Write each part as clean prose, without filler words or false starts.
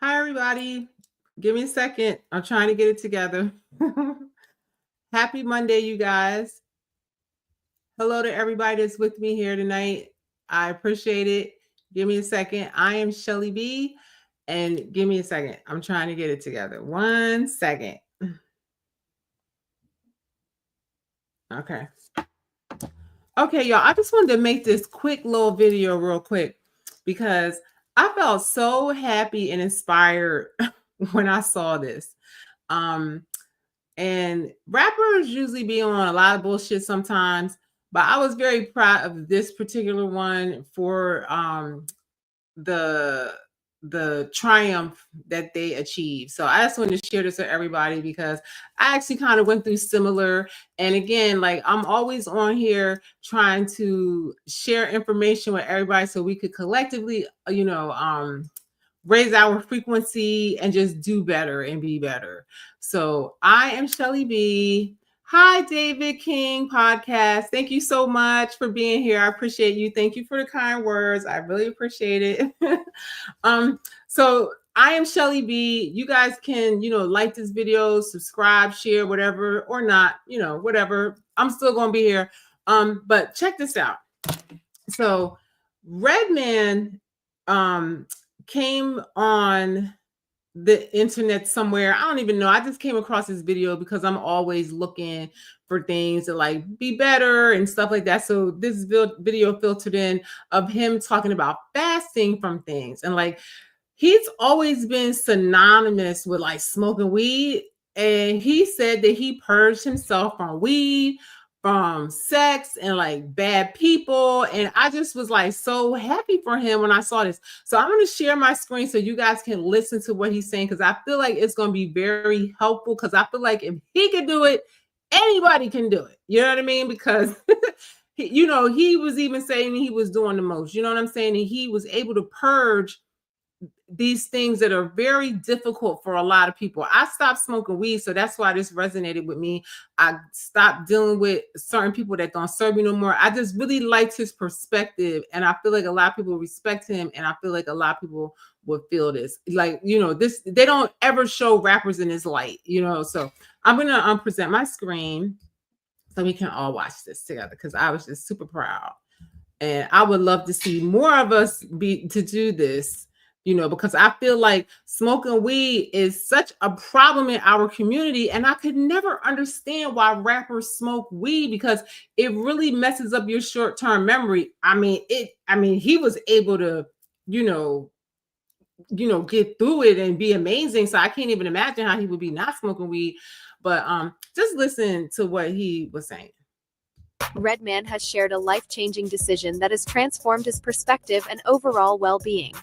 Hi, everybody. Give me a second. I'm trying to get it together. Happy Monday, you guys. Hello to everybody that's with me here tonight. I appreciate it. Give me a second. I am Shelly B. And give me a second. I'm trying to get it together. 1 second. Okay. Okay, y'all. I just wanted to make this quick little video real quick because I felt so happy and inspired when I saw this. And rappers usually be on a lot of bullshit sometimes, but I was very proud of this particular one for the triumph that they achieved. So I just wanted to share this with everybody because I actually kind of went through similar. And again, like I'm always on here trying to share information with everybody so we could collectively, raise our frequency and just do better and be better. So I am Shelly B. Hi, David King podcast. Thank you so much for being here. I appreciate you. Thank you for the kind words. I really appreciate it. So I am Shelly B. You guys can, like this video, subscribe, share, whatever, or not, whatever. I'm still going to be here. But check this out. So Redman, came on the internet somewhere. I don't even know. I just came across this video because I'm always looking for things to like be better and stuff like that. So this video filtered in of him talking about fasting from things. And like, he's always been synonymous with like smoking weed. And he said that he purged himself from weed, from sex, and like bad people. And I just was like so happy for him when I saw this. So I'm going to share my screen so you guys can listen to what he's saying, because I feel like it's going to be very helpful, because I feel like if he can do it, anybody can do it. You know what I mean? Because he was even saying he was doing the most. You know what I'm saying? And he was able to purge these things that are very difficult for a lot of people. I stopped smoking weed, so that's why this resonated with me. I stopped dealing with certain people that don't serve me no more. I just really liked his perspective, and I feel like a lot of people respect him, and I feel like a lot of people would feel this. Like, this, they don't ever show rappers in this light, So I'm gonna present my screen so we can all watch this together, because I was just super proud. And I would love to see more of us to do this, because I feel like smoking weed is such a problem in our community. And I could never understand why rappers smoke weed, because it really messes up your short-term memory. I mean, he was able to, get through it and be amazing. So I can't even imagine how he would be not smoking weed. But just listen to what he was saying. Redman has shared a life-changing decision that has transformed his perspective and overall well-being.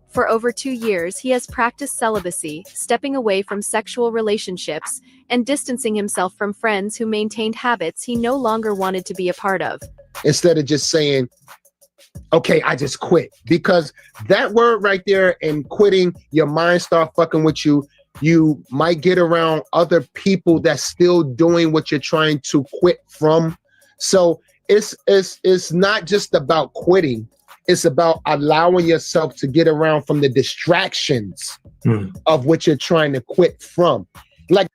For over 2 years, he has practiced celibacy, stepping away from sexual relationships, and distancing himself from friends who maintained habits he no longer wanted to be a part of. Instead of just saying, okay, I just quit. Because that word right there, and quitting, your mind start fucking with you. You might get around other people that's still doing what you're trying to quit from. So it's not just about quitting. It's about allowing yourself to get around from the distractions of what you're trying to quit from. Like,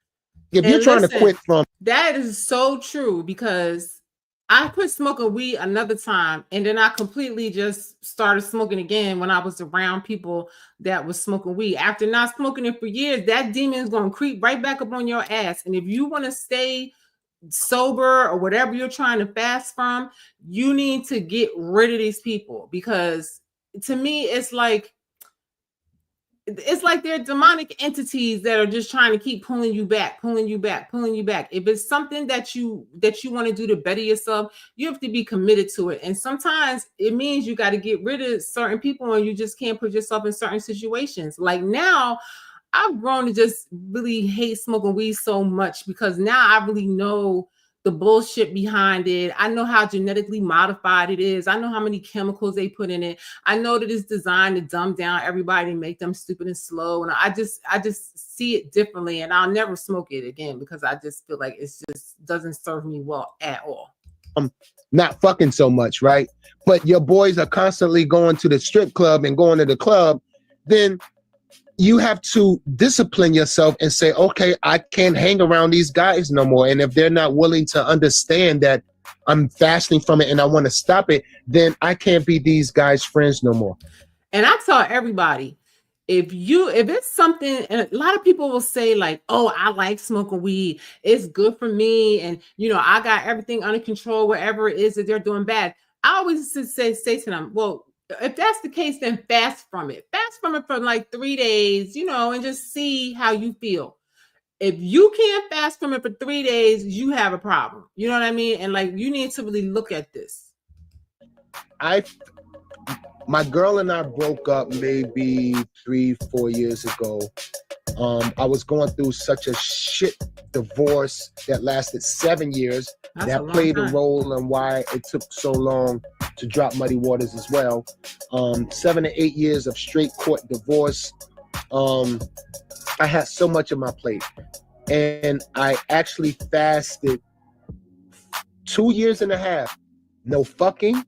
if you're trying to quit from... That is so true, because I quit smoking weed another time, and then I completely just started smoking again when I was around people that was smoking weed. After not smoking it for years, that demon is going to creep right back up on your ass. And if you want to stay sober or whatever you're trying to fast from, you need to get rid of these people, because to me it's like they're demonic entities that are just trying to keep pulling you back. If it's something that you want to do to better yourself, you have to be committed to it. And sometimes it means you got to get rid of certain people, and you just can't put yourself in certain situations. Like now, I've grown to just really hate smoking weed so much, because now I really know the bullshit behind it. I know how genetically modified it is. I know how many chemicals they put in it. I know that it's designed to dumb down everybody and make them stupid and slow. And I just see it differently, and I'll never smoke it again, because I just feel like it just doesn't serve me well at all. not fucking so much, right? But your boys are constantly going to the strip club and going to the club, then you have to discipline yourself and say, okay, I can't hang around these guys no more. And if they're not willing to understand that I'm fasting from it and I want to stop it, then I can't be these guys' friends no more. And I tell everybody, if it's something, and a lot of people will say like, oh, I like smoking weed, it's good for me, and I got everything under control, whatever it is that they're doing bad. I always say to them, well, if that's the case, then fast from it for like 3 days, and just see how you feel. If you can't fast from it for 3 days, you have a problem. You know what I mean? And like, you need to really look at this. My girl and I broke up maybe 3-4 years ago. I was going through such a shit divorce that lasted 7 years. That played a role in why it took so long to drop Muddy Waters as well. 7 to 8 years of straight court divorce. I had so much on my plate, and I actually fasted 2.5 years. No fucking,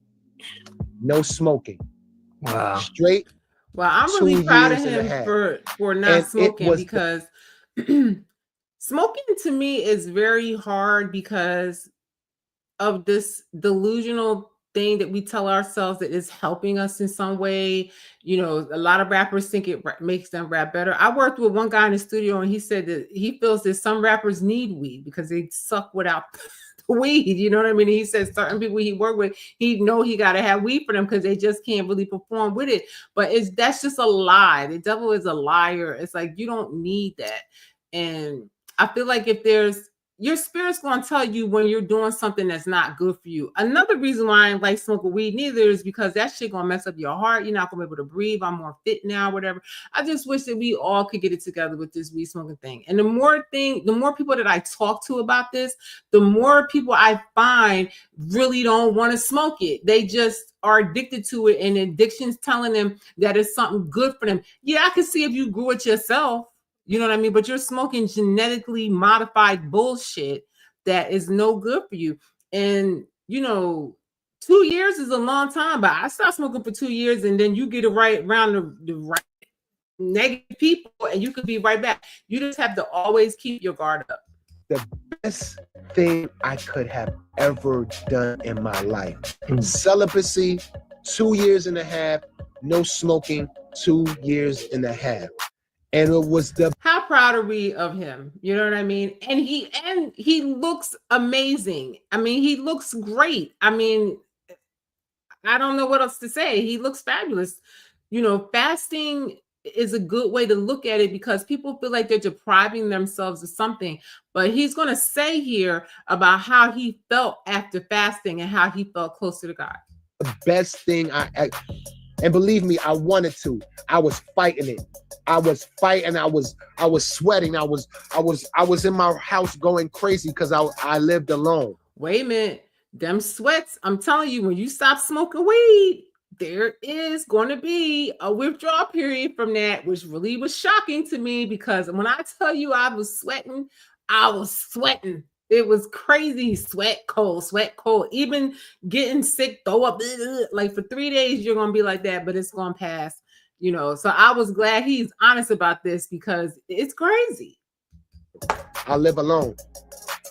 no smoking. Wow. Straight. Well, I'm really proud of him for not smoking, because smoking to me is very hard because of this delusional thing that we tell ourselves that is helping us in some way. A lot of rappers think it makes them rap better. I worked with one guy in the studio, and he said that he feels that some rappers need weed because they suck without weed. You know what I mean? He says certain people he worked with, he got to have weed for them because they just can't really perform with it. But that's just a lie. The devil is a liar. It's like, you don't need that. And I feel like your spirit's going to tell you when you're doing something that's not good for you. Another reason why I ain't like smoking weed neither is because that shit going to mess up your heart. You're not going to be able to breathe. I'm more fit now, whatever. I just wish that we all could get it together with this weed smoking thing. And the more people that I talk to about this, the more people I find really don't want to smoke it. They just are addicted to it, and addiction's telling them that it's something good for them. Yeah, I can see if you grew it yourself. You know what I mean? But you're smoking genetically modified bullshit that is no good for you. And, 2 years is a long time, but I stopped smoking for 2 years, and then you get it right around the right negative people, and you could be right back. You just have to always keep your guard up. The best thing I could have ever done in my life. Celibacy, 2.5 years, no smoking, 2.5 years. And it was how proud are we of him? You know what I mean? And he looks amazing. I mean, he looks great. I mean, I don't know what else to say. He looks fabulous. Fasting is a good way to look at it because people feel like they're depriving themselves of something. But he's going to say here about how he felt after fasting and how he felt closer to God. The best thing and believe me, I wanted to. I was fighting it. I was fighting. I was sweating. I was in my house going crazy because I lived alone. Wait a minute. Them sweats, I'm telling you, when you stop smoking weed, there is going to be a withdrawal period from that, which really was shocking to me because when I tell you I was sweating. It was crazy. Sweat, cold. Even getting sick, throw up. Like for 3 days, you're going to be like that, but it's going to pass, So I was glad he's honest about this because it's crazy. I live alone.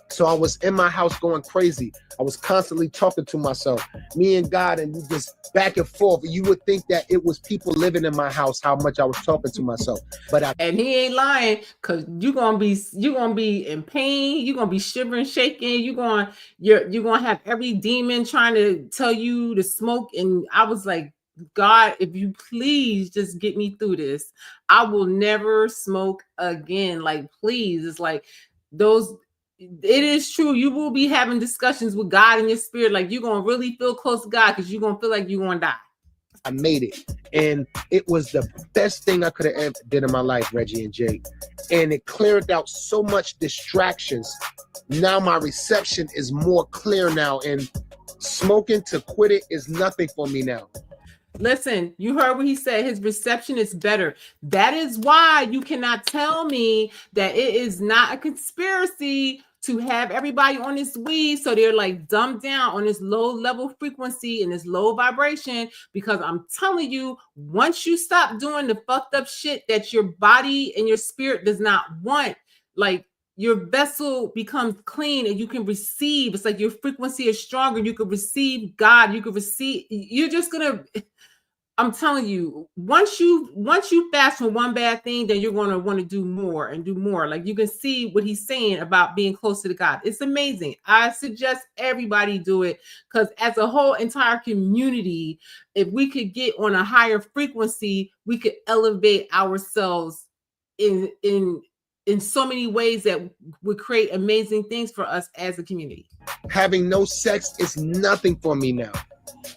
So I was in my house going crazy. I was constantly talking to myself, me and God, and we just back and forth. You would think that it was people living in my house, how much I was talking to myself. And he ain't lying, because you're gonna be in pain, you're gonna be shivering, shaking, you're gonna have every demon trying to tell you to smoke. And I was like, God, if you please just get me through this, I will never smoke again. Like, please. It's like it is true. You will be having discussions with God in your spirit. Like, you're going to really feel close to God because you're going to feel like you're going to die. I made it. And it was the best thing I could have ever did in my life, Reggie and Jake. And it cleared out so much distractions. Now my reception is more clear now. And smoking to quit it is nothing for me now. Listen, you heard what he said. His reception is better. That is why you cannot tell me that it is not a conspiracy to have everybody on this weed so they're like dumbed down on this low level frequency and this low vibration. Because I'm telling you, once you stop doing the fucked up shit that your body and your spirit does not want, like your vessel becomes clean and you can receive. It's like your frequency is stronger. You can receive God. You can receive. You're just gonna. I'm telling you, once you fast from one bad thing, then you're gonna want to do more and do more. Like you can see what he's saying about being closer to God. It's amazing. I suggest everybody do it because as a whole entire community, if we could get on a higher frequency, we could elevate ourselves in so many ways that would create amazing things for us as a community. Having no sex is nothing for me now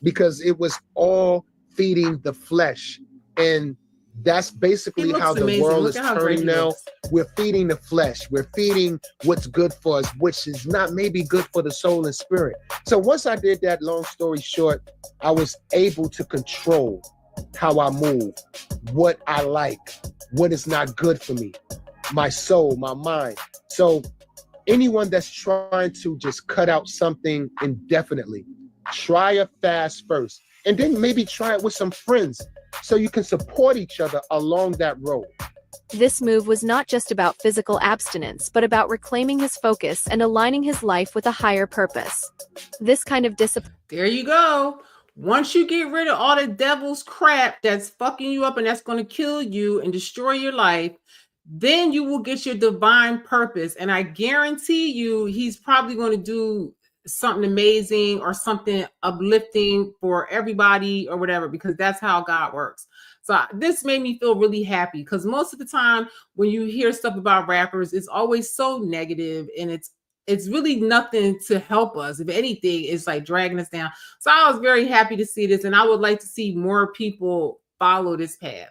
because it was all feeding the flesh, and that's basically how the world is turning now. We're feeding the flesh, we're feeding what's good for us, which is not maybe good for the soul and spirit. So once I did that, long story short, I was able to control how I move, what I like, what is not good for me, my soul, my mind. So anyone that's trying to just cut out something indefinitely, try a fast first. And then maybe try it with some friends so you can support each other along that road. This move was not just about physical abstinence, but about reclaiming his focus and aligning his life with a higher purpose. This kind of discipline. There you go. Once you get rid of all the devil's crap that's fucking you up and that's going to kill you and destroy your life, then you will get your divine purpose. And I guarantee you, he's probably going to do something amazing or something uplifting for everybody or whatever, because that's how God works. So this made me feel really happy because most of the time when you hear stuff about rappers, it's always so negative and it's really nothing to help us. If anything, it's like dragging us down. So I was very happy to see this, and I would like to see more people follow this path.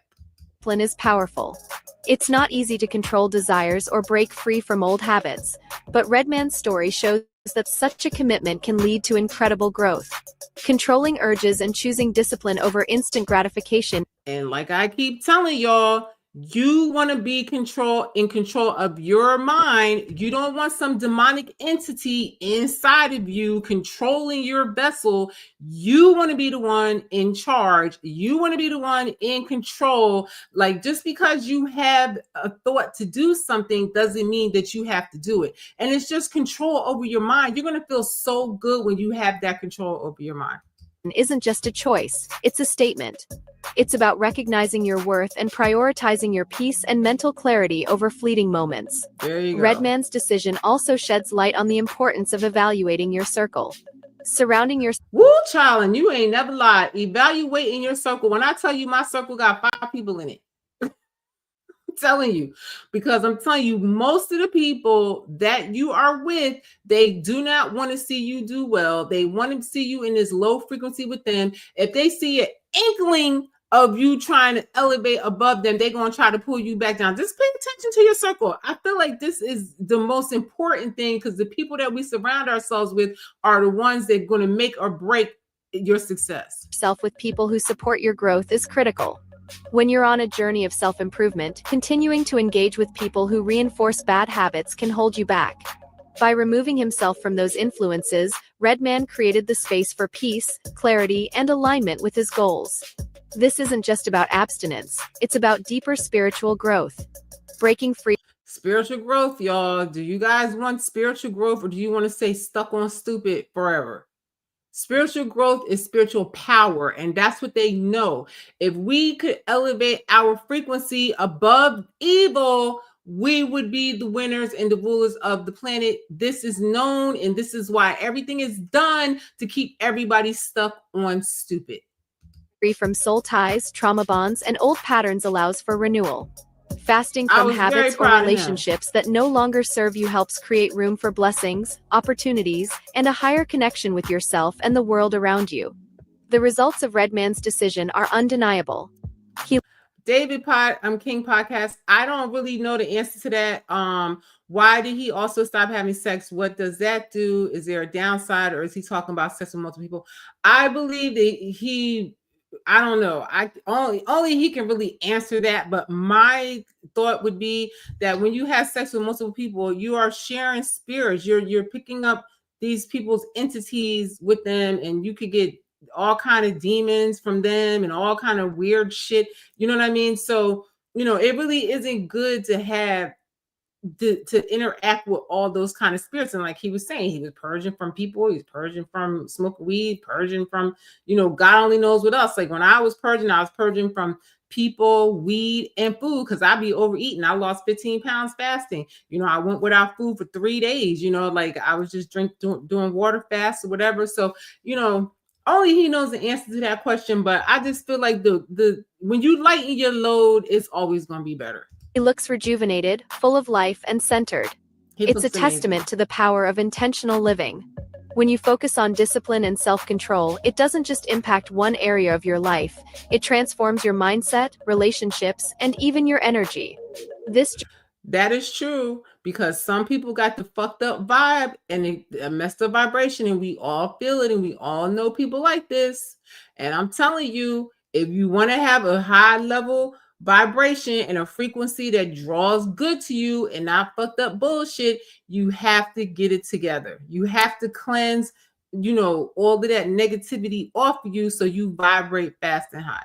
Discipline is powerful. It's not easy to control desires or break free from old habits, but Redman's story shows that such a commitment can lead to incredible growth. Controlling urges and choosing discipline over instant gratification. And like I keep telling y'all, you want to be in control of your mind. You don't want some demonic entity inside of you controlling your vessel. You want to be the one in charge. You want to be the one in control. Like just because you have a thought to do something doesn't mean that you have to do it. And it's just control over your mind. You're going to feel so good when you have that control over your mind. Isn't just a choice, it's a statement. It's about recognizing your worth and prioritizing your peace and mental clarity over fleeting moments. There you go. Redman's decision also sheds light on the importance of evaluating your circle. Surrounding your... Woo, child, and you ain't never lied. Evaluating your circle. When I tell you my circle got 5 people in it. Telling you, because I'm telling you, most of the people that you are with, they do not want to see you do well. They want to see you in this low frequency with them. If they see an inkling of you trying to elevate above them, they're going to try to pull you back down. Just pay attention to your circle. I feel like this is the most important thing because the people that we surround ourselves with are the ones that are going to make or break your success. Self with people who support your growth is critical. When you're on a journey of self-improvement, continuing to engage with people who reinforce bad habits can hold you back. By removing himself from those influences, Redman created the space for peace, clarity, and alignment with his goals. This isn't just about abstinence, it's about deeper spiritual growth. Breaking free. Spiritual growth, y'all. Do you guys want spiritual growth or do you want to stay stuck on stupid forever? Spiritual growth is spiritual power, and that's what they know. If we could elevate our frequency above evil, we would be the winners and the rulers of the planet. This is known, and this is why everything is done to keep everybody stuck on stupid. Free from soul ties, trauma bonds, and old patterns allows for renewal. Fasting from habits or relationships that no longer serve you helps create room for blessings, opportunities, and a higher connection with yourself and the world around you. The results of Redman's decision are undeniable. David King podcast. I don't really know the answer to that. Why did he also stop having sex? What does that do? Is there a downside, or is he talking about sex with multiple people? I believe that he I don't know. I only he can really answer that. But my thought would be that when you have sex with multiple people, you are sharing spirits. You're picking up these people's entities with them, and you could get all kind of demons from them and all kind of weird shit. You know what I mean? So it really isn't good to have to interact with all those kind of spirits. And like he was saying, he was purging from people, he's purging from smoking weed, purging from, God only knows what else. Like when I was purging from people, weed, and food, because I'd be overeating. I lost 15 pounds fasting. I went without food for 3 days, like I was just doing water fast or whatever. So, only he knows the answer to that question. But I just feel like the when you lighten your load, it's always gonna be better. He looks rejuvenated, full of life, and centered. It's a testament to the power of intentional living. When you focus on discipline and self-control, it doesn't just impact one area of your life, it transforms your mindset, relationships, and even your energy. That is true, because some people got the fucked up vibe and a messed up vibration, and we all feel it, and we all know people like this. And I'm telling you, if you want to have a high level vibration and a frequency that draws good to you and not fucked up bullshit, you have to get it together. You have to cleanse, all of that negativity off of you so you vibrate fast and high.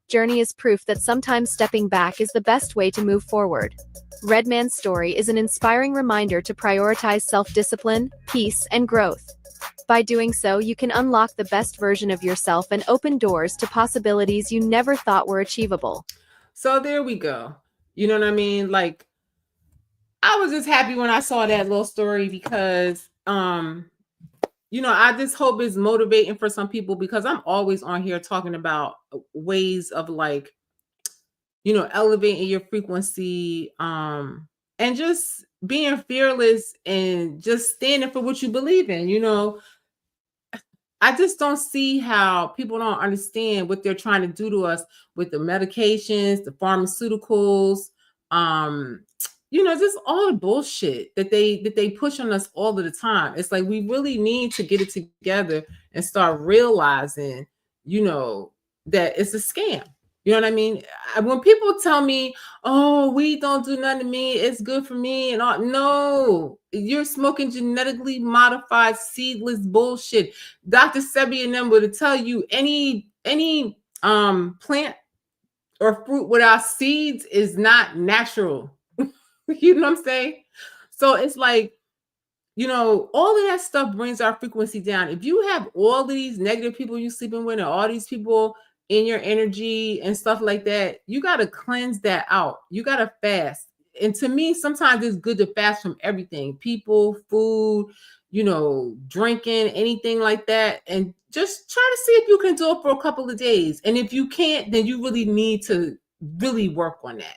Journey is proof that sometimes stepping back is the best way to move forward. Redman's story is an inspiring reminder to prioritize self-discipline, peace, and growth. By doing so, you can unlock the best version of yourself and open doors to possibilities you never thought were achievable. So there we go. You know what I mean? Like, I was just happy when I saw that little story because, I just hope it's motivating for some people, because I'm always on here talking about ways of like, elevating your frequency, and just being fearless and just standing for what you believe in. I just don't see how people don't understand what they're trying to do to us with the medications, the pharmaceuticals, um, just all the bullshit that they push on us all of the time. It's like we really need to get it together and start realizing, that it's a scam. You know what I mean? When people tell me, "Oh, weed don't do nothing to me, it's good for me," and all, no, you're smoking genetically modified seedless bullshit. Dr. Sebi and them would tell you any plant or fruit without seeds is not natural. You know what I'm saying? So it's like, all of that stuff brings our frequency down. If you have all these negative people you sleeping with and all these people in your energy and stuff like that, you got to cleanse that out. You got to fast. And to me, sometimes it's good to fast from everything, people, food, drinking, anything like that. And just try to see if you can do it for a couple of days. And if you can't, then you really need to really work on that.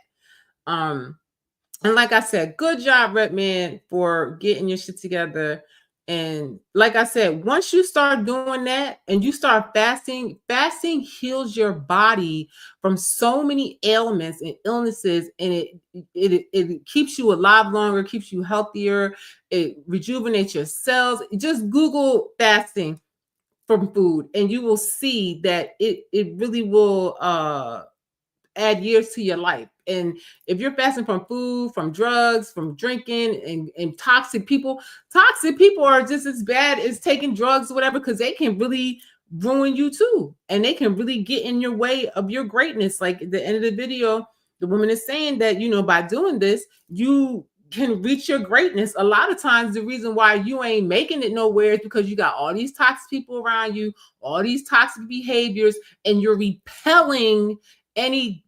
And like I said, good job, Redman, for getting your shit together. And like I said, once you start doing that and you start fasting heals your body from so many ailments and illnesses, and it keeps you alive longer, keeps you healthier, it rejuvenates your cells. Just Google fasting from food, and you will see that it really will add years to your life. And if you're fasting from food, from drugs, from drinking, and toxic people are just as bad as taking drugs or whatever, because they can really ruin you too. And they can really get in your way of your greatness. Like at the end of the video, the woman is saying that, by doing this, you can reach your greatness. A lot of times the reason why you ain't making it nowhere is because you got all these toxic people around you, all these toxic behaviors, and you're repelling any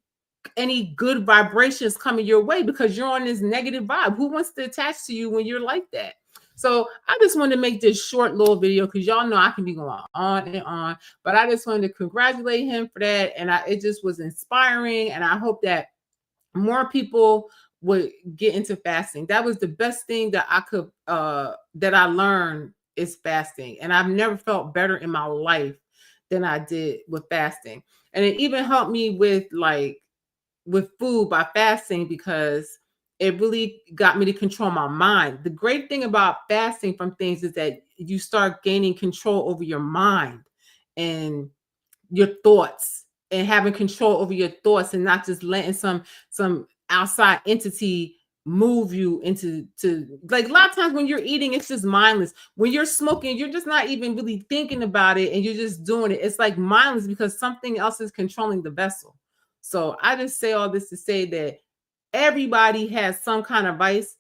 good vibrations coming your way because you're on this negative vibe. Who wants to attach to you when you're like that? So I just wanted to make this short little video because y'all know I can be going on and on, but I just wanted to congratulate him for that. And it just was inspiring. And I hope that more people would get into fasting. That was the best thing that I could, that I learned, is fasting. And I've never felt better in my life than I did with fasting. And it even helped me with food by fasting, because it really got me to control my mind. The great thing about fasting from things is that you start gaining control over your mind, and your thoughts and having control over your thoughts and not just letting some outside entity move you into like a lot of times when you're eating, it's just mindless. When you're smoking, you're just not even really thinking about it and you're just doing it. It's like mindless because something else is controlling the vessel. So I just say all this to say that everybody has some kind of vice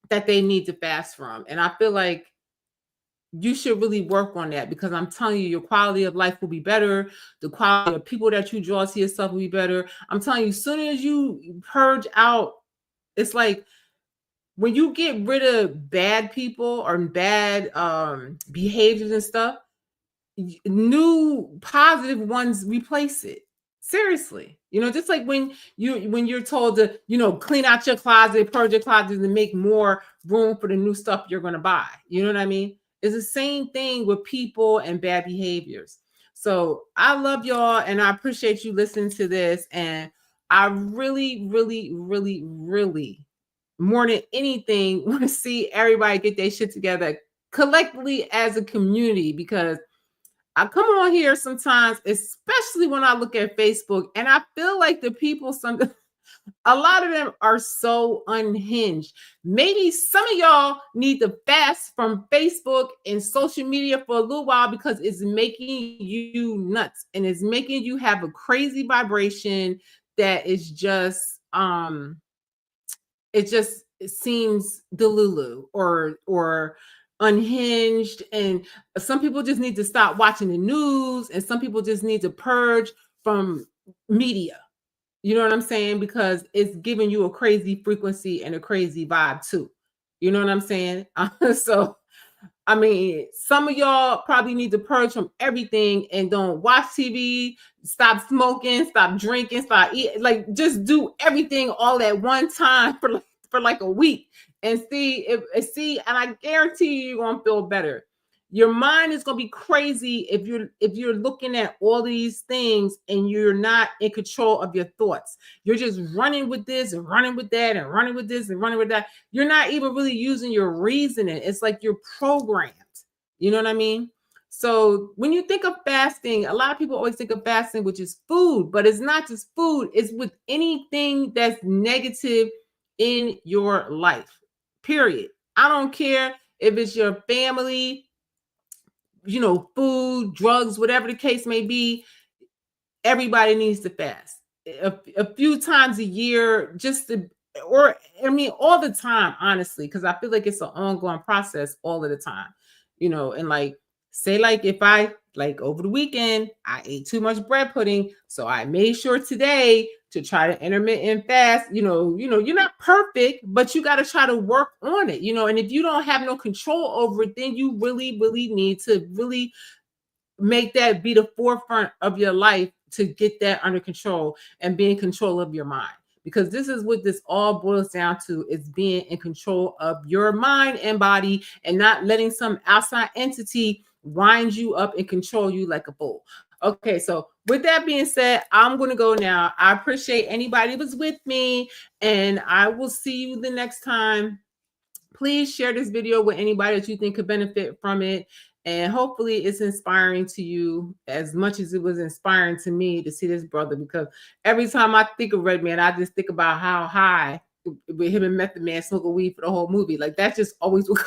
that they need to fast from. And I feel like you should really work on that because I'm telling you, your quality of life will be better. The quality of people that you draw to yourself will be better. I'm telling you, as soon as you purge out, it's like when you get rid of bad people or bad behaviors and stuff, new positive ones replace it. Seriously, just like when you're told to clean out your closet, purge your closet, and make more room for the new stuff you're going to buy. You know what I mean? It's the same thing with people and bad behaviors. So I love y'all and I appreciate you listening to this. And I really, really, really, really, more than anything, want to see everybody get their shit together collectively as a community, because I come on here sometimes, especially when I look at Facebook, and I feel like the people, a lot of them are so unhinged. Maybe some of y'all need to fast from Facebook and social media for a little while because it's making you nuts and it's making you have a crazy vibration that is just it seems delulu or unhinged. And some people just need to stop watching the news, and some people just need to purge from media. You know what I'm saying? Because it's giving you a crazy frequency and a crazy vibe too. You know what I'm saying? So I mean, some of y'all probably need to purge from everything and don't watch TV, stop smoking, stop drinking, stop eating, like just do everything all at one time for like a week and see, and I guarantee you're gonna feel better. Your mind is gonna be crazy if you're looking at all these things and you're not in control of your thoughts. You're just running with this and running with that and running with this and running with that. You're not even really using your reasoning. It's like you're programmed. You know what I mean? So when you think of fasting, a lot of people always think of fasting, which is food, but it's not just food. It's with anything that's negative in your life, period. I don't care if it's your family, food, drugs, whatever the case may be. Everybody needs to fast a few times a year, all the time, honestly, because I feel like it's an ongoing process all of the time, and like, say, like, if I, like, over the weekend, I ate too much bread pudding, so I made sure today to try to intermittent fast. You're not perfect, but you got to try to work on it, and if you don't have no control over it, then you really, really need to really make that be the forefront of your life to get that under control and be in control of your mind. Because this is what this all boils down to, is being in control of your mind and body and not letting some outside entity wind you up and control you like a bull. Okay, so with that being said, I'm going to go now. I appreciate anybody who was with me, and I will see you the next time. Please share this video with anybody that you think could benefit from it. And hopefully it's inspiring to you as much as it was inspiring to me to see this brother, because every time I think of Redman, I just think about how high with him and Method Man smoking weed for the whole movie. Like, that just always would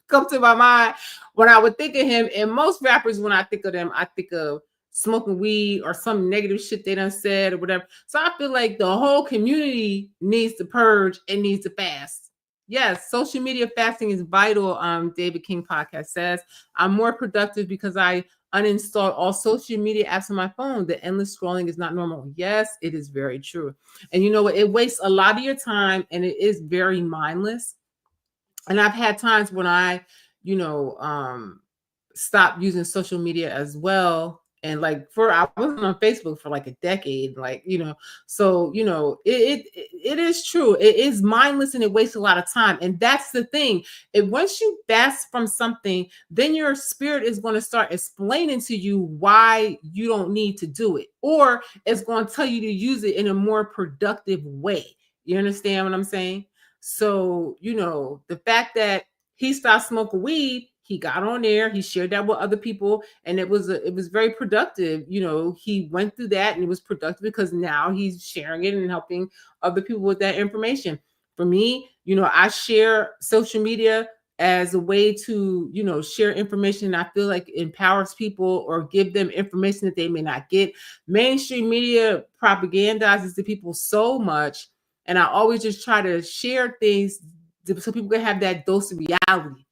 come to my mind when I would think of him. And most rappers, when I think of them, I think of smoking weed or some negative shit they done said or whatever. So I feel like the whole community needs to purge and needs to fast. Yes, social media fasting is vital. David King podcast says I'm more productive because I uninstalled all social media apps on my phone. The endless scrolling is not normal. Yes, it is very true. And you know what? It wastes a lot of your time and it is very mindless. And I've had times when I, stopped using social media as well. And like, I wasn't on Facebook for like a decade, like, so, it is true. It is mindless and it wastes a lot of time. And that's the thing. Once you fast from something, then your spirit is going to start explaining to you why you don't need to do it, or it's going to tell you to use it in a more productive way. You understand what I'm saying? So, the fact that he stopped smoking weed, He got on there, he shared that with other people, and it was very productive. He went through that and it was productive because now he's sharing it and helping other people with that information. For me, I share social media as a way to, share information I feel like empowers people or give them information that they may not get. Mainstream media propagandizes the people so much, and I always just try to share things so people can have that dose of reality.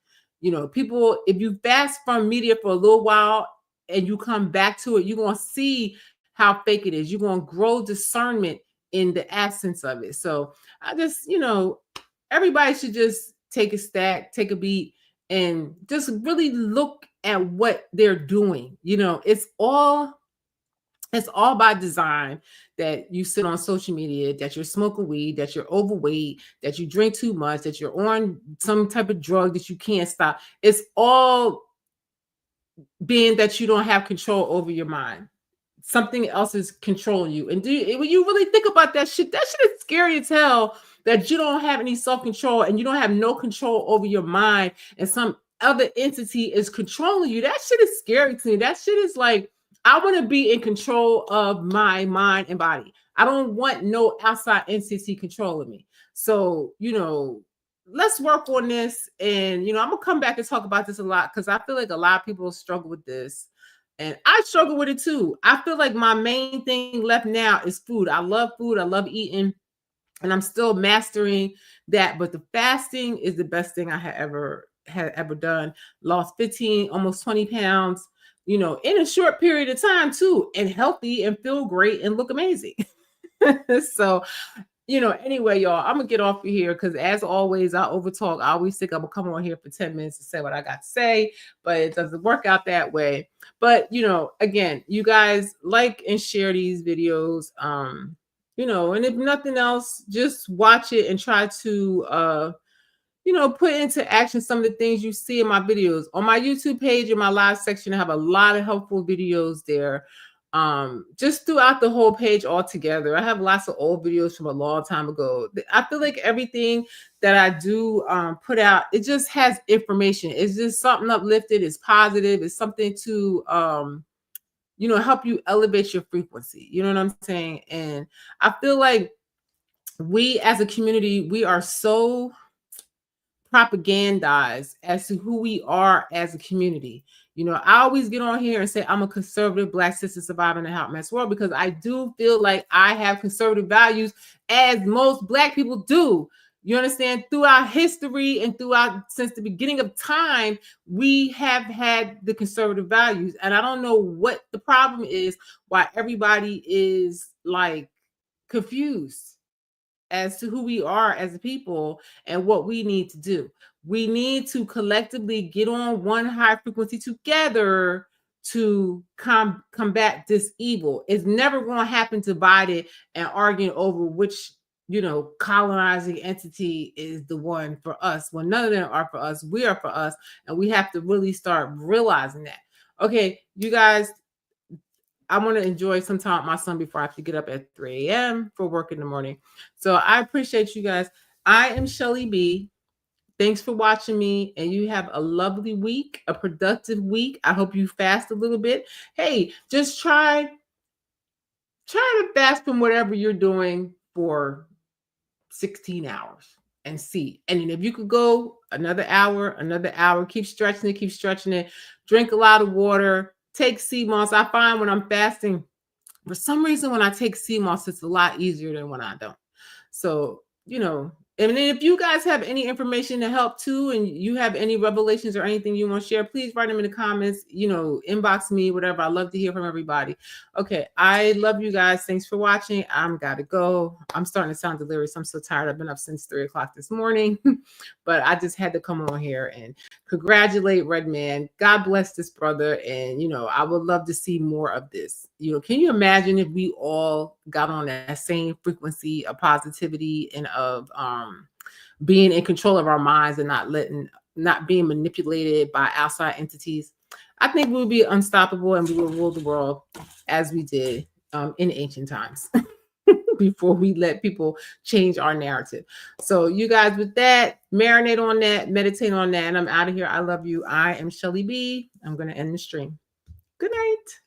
People, if you fast from media for a little while and you come back to it, you're going to see how fake it is. You're going to grow discernment in the absence of it. So I just, everybody should just take a stack, take a beat, and just really look at what they're doing. It's all by design that you sit on social media, that you're smoking weed, that you're overweight, that you drink too much, that you're on some type of drug that you can't stop. It's all being that you don't have control over your mind. Something else is controlling you. And when you really think about that shit is scary as hell, that you don't have any self-control and you don't have no control over your mind and some other entity is controlling you. That shit is scary to me. That shit is like, I want to be in control of my mind and body. I don't want no outside entity controlling me. So, let's work on this. And, I'm going to come back and talk about this a lot because I feel like a lot of people struggle with this. And I struggle with it too. I feel like my main thing left now is food. I love food. I love eating. And I'm still mastering that. But the fasting is the best thing I had ever done. Lost 15, almost 20 pounds, in a short period of time too. And healthy and feel great and look amazing. So, anyway, y'all, I'm gonna get off of here because as always, I overtalk. I always think I'm gonna come on here for 10 minutes to say what I got to say, but it doesn't work out that way. But again, you guys like and share these videos. And if nothing else, just watch it and try to put into action some of the things you see in my videos. On my YouTube page, in my live section, I have a lot of helpful videos there. Just throughout the whole page altogether. I have lots of old videos from a long time ago. I feel like everything that I do put out, it just has information. It's just something uplifted, it's positive, it's something to help you elevate your frequency. You know what I'm saying? And I feel like we as a community, we are so propagandized as to who we are as a community. I always get on here and say I'm a conservative Black sister surviving a hot mess world because I do feel like I have conservative values as most Black people do. You understand? Throughout history and since the beginning of time, we have had the conservative values. And I don't know what the problem is, why everybody is like confused as to who we are as a people and what we need to do. We need to collectively get on one high frequency together to combat this evil. It's never going to happen divided and arguing over which, colonizing entity is the one for us. When none of them are for us, we are for us. And we have to really start realizing that. Okay, you guys, I want to enjoy some time with my son before I have to get up at 3 a.m. for work in the morning. So I appreciate you guys. I am Shelly B. Thanks for watching me, and you have a lovely week, a productive week. I hope you fast a little bit. Hey, just try to fast from whatever you're doing for 16 hours and see. And then if you could go another hour, keep stretching it, drink a lot of water, take sea moss. I find when I'm fasting, for some reason, when I take sea moss, it's a lot easier than when I don't. So, and then if you guys have any information to help too, and you have any revelations or anything you want to share, please write them in the comments, inbox me, whatever. I love to hear from everybody. Okay. I love you guys. Thanks for watching. I'm gotta go. I'm starting to sound delirious. I'm so tired. I've been up since 3 o'clock this morning, but I just had to come on here and congratulate Redman. God bless this brother. And, I would love to see more of this. Can you imagine if we all got on that same frequency of positivity and of being in control of our minds and not being manipulated by outside entities? I think we would be unstoppable and we will rule the world as we did in ancient times. before we let people change our narrative. So you guys, with that, marinate on that, meditate on that, and I'm out of here. I love you. I am Shelly B. I'm going to end the stream. Good night.